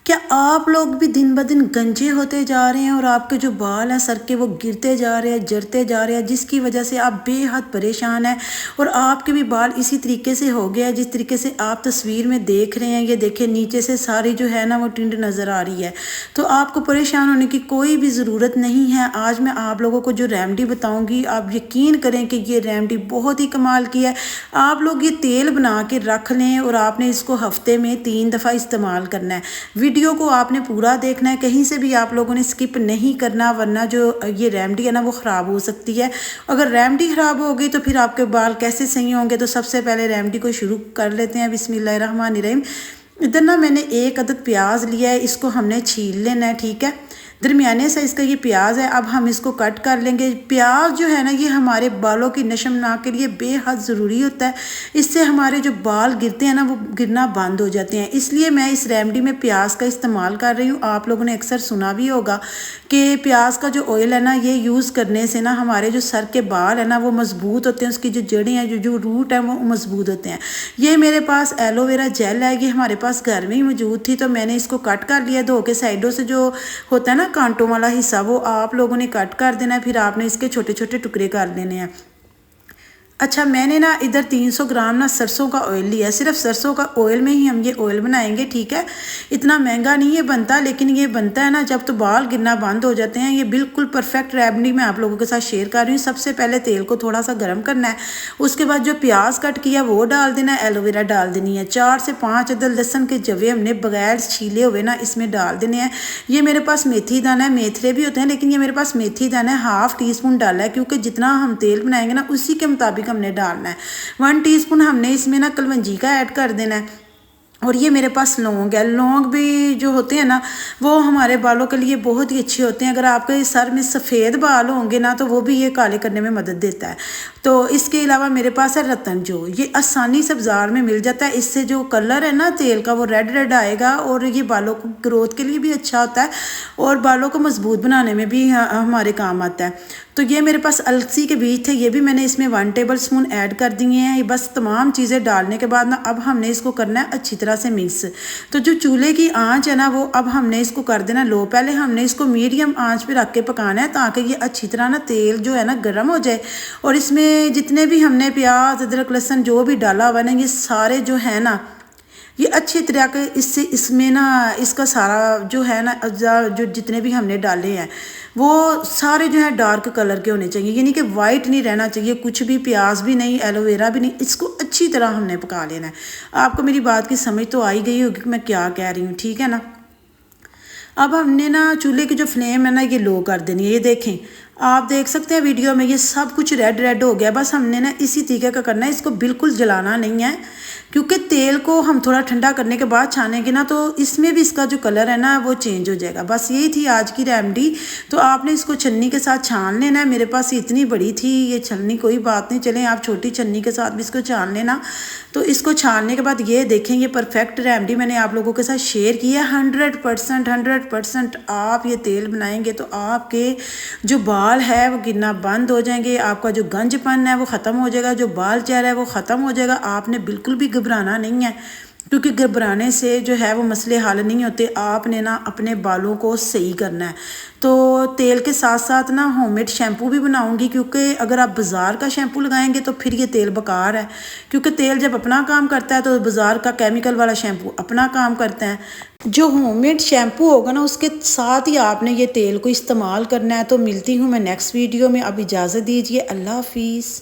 क्या आप लोग भी दिन ब दिन गंजे होते जा रहे हैं और आपके जो बाल हैं सर के वो गिरते जा रहे हैं, झड़ते जा रहे हैं, जिसकी वजह से आप बेहद परेशान हैं और आपके भी बाल इसी तरीके से हो गया है जिस तरीके से आप तस्वीर में देख रहे हैं। ये देखिए नीचे से सारी जो है ना वो टिंड नज़र आ रही है। तो आपको परेशान होने की कोई भी ज़रूरत नहीं है। आज मैं आप लोगों को जो रेमेडी बताऊँगी, आप यकीन करें कि ये रेमेडी बहुत ही कमाल की है। आप लोग ये तेल बना के रख लें और आपने इसको हफ्ते में 3 दफ़ा इस्तेमाल करना है। वीडियो को आपने पूरा देखना है, कहीं से भी आप लोगों ने स्किप नहीं करना, वरना जो ये रेमेडी है ना वो ख़राब हो सकती है। अगर रेमेडी ख़राब हो गई तो फिर आपके बाल कैसे सही होंगे। तो सबसे पहले रेमेडी को शुरू कर लेते हैं। बिस्मिल्लाहिर्रहमानिर्रहीम। इधर ना मैंने 1 अदद प्याज लिया है, इसको हमने छील लेना है। ठीक है, दरमियाने साइज़ का ये प्याज है। अब हम इसको कट कर लेंगे। प्याज जो है ना ये हमारे बालों की नशमना के लिए बेहद ज़रूरी होता है। इससे हमारे जो बाल गिरते हैं ना वो गिरना बंद हो जाते हैं। इसलिए मैं इस रेमेडी में प्याज का इस्तेमाल कर रही हूँ। आप लोगों ने अक्सर सुना भी होगा कि प्याज का जो ऑयल है ना ये यूज़ करने से ना हमारे जो सर के बाल है ना वो मज़बूत होते हैं, उसकी जो जड़ें हैं, जो रूट है वो मज़बूत होते हैं। ये मेरे पास एलोवेरा जेल है, ये हमारे पास घर में ही मौजूद थी तो मैंने इसको कट कर लिया। धो के साइडों से जो होता है ना कांटों वाला हिस्सा वो आप लोगों ने कट कर देना है। फिर आपने इसके छोटे छोटे टुकड़े कर लेने हैं। अच्छा, मैंने ना इधर 300 ग्राम ना सरसों का ऑयल लिया है। सिर्फ सरसों का ऑयल में ही हम ये ऑयल बनाएंगे। ठीक है, इतना महंगा नहीं ये बनता, लेकिन ये बनता है ना जब तो बाल गिरना बंद हो जाते हैं। ये बिल्कुल परफेक्ट रेमेडी मैं आप लोगों के साथ शेयर कर रही हूँ। सबसे पहले तेल को थोड़ा सा गर्म करना है, उसके बाद जो प्याज कट किया वो डाल देना है, एलोवेरा डाल देनी है, 4 से 5 अदद लहसुन के जवे हमने बगैर छीले हुए ना इसमें डाल देने हैं। ये मेरे पास मेथी दाना है, मेथरे भी होते हैं लेकिन ये मेरे पास मेथी दाना है। 1/2 टीस्पून डाला है क्योंकि जितना हम तेल बनाएंगे ना उसी के मुताबिक हमने डालना है। 1 टीस्पून हमने इसमें ना कलवंजी का ऐड कर देना है। और ये मेरे पास लौंग है। लौंग भी जो होते हैं ना वो हमारे बालों के लिए बहुत ही अच्छे होते हैं। अगर आपके सर में सफ़ेद बाल होंगे ना तो वो भी ये काले करने में मदद देता है। तो इसके अलावा मेरे पास है रतन जो, ये आसानी से बाज़ार में मिल जाता है। इससे जो कलर है ना तेल का वो रेड रेड आएगा और ये बालों को ग्रोथ के लिए भी अच्छा होता है और बालों को मजबूत बनाने में भी हमारे काम आता है। तो ये मेरे पास अलसी के बीज थे, ये भी मैंने इसमें 1 टेबल स्पून ऐड कर दिए हैं। ये बस तमाम चीज़ें डालने के बाद ना अब हमने इसको करना है अच्छी तरह से मिक्स। तो जो चूल्हे की आंच है ना वो अब हमने इसको कर देना लो। पहले हमने इसको मीडियम आंच पे रख के पकाना है ताकि ये अच्छी तरह ना तेल जो है ना गर्म हो जाए और इसमें जितने भी हमने प्याज अदरक लहसुन जो भी डाला हुआ ना ये सारे जो है ना ये अच्छी तरह के इससे इसमें ना इसका सारा जो है ना जो जितने भी हमने डाले हैं वो सारे जो है डार्क कलर के होने चाहिए, यानी कि वाइट नहीं रहना चाहिए कुछ भी, प्याज भी नहीं, एलोवेरा भी नहीं। इसको अच्छी तरह हमने पका लेना है। आपको मेरी बात की समझ तो आ ही गई होगी कि मैं क्या कह रही हूँ, ठीक है ना। अब हमने ना चूल्हे की जो फ्लेम है ना ये लो कर देनी है। ये देखें, आप देख सकते हैं वीडियो में ये सब कुछ रेड रेड हो गया। बस हमने ना इसी तरीके का करना है, इसको बिल्कुल जलाना नहीं है क्योंकि तेल को हम थोड़ा ठंडा करने के बाद छानेंगे ना तो इसमें भी इसका जो कलर है ना वो चेंज हो जाएगा। बस यही थी आज की रेमेडी। तो आपने इसको छन्नी के साथ छान लेना है। मेरे पास इतनी बड़ी थी ये छन्नी, कोई बात नहीं, चलें आप छोटी छन्नी के साथ भी इसको छान लेना। तो इसको छानने के बाद ये देखें ये परफेक्ट रेमेडी मैंने आप लोगों के साथ शेयर की है। 100% आप ये तेल बनाएंगे तो आपके जो बाल है वो गिरना बंद हो जाएंगे, आपका जो गंजपन है वो ख़त्म हो जाएगा, जो बाल चेहरा है वो ख़त्म हो जाएगा। आपने बिल्कुल भी घबराना नहीं है क्योंकि घबराने से जो है वो मसले हल नहीं होते। आपने ना अपने बालों को सही करना है। तो तेल के साथ साथ ना होममेड शैम्पू भी बनाऊंगी क्योंकि अगर आप बाज़ार का शैम्पू लगाएंगे तो फिर ये तेल बेकार है, क्योंकि तेल जब अपना काम करता है तो बाज़ार का केमिकल वाला शैम्पू अपना काम करता है। जो होममेड शैम्पू होगा ना उसके साथ ही आपने ये तेल को इस्तेमाल करना है। तो मिलती हूँ मैं नेक्स्ट वीडियो में, अब इजाज़त दीजिए, अल्लाह हाफिज़।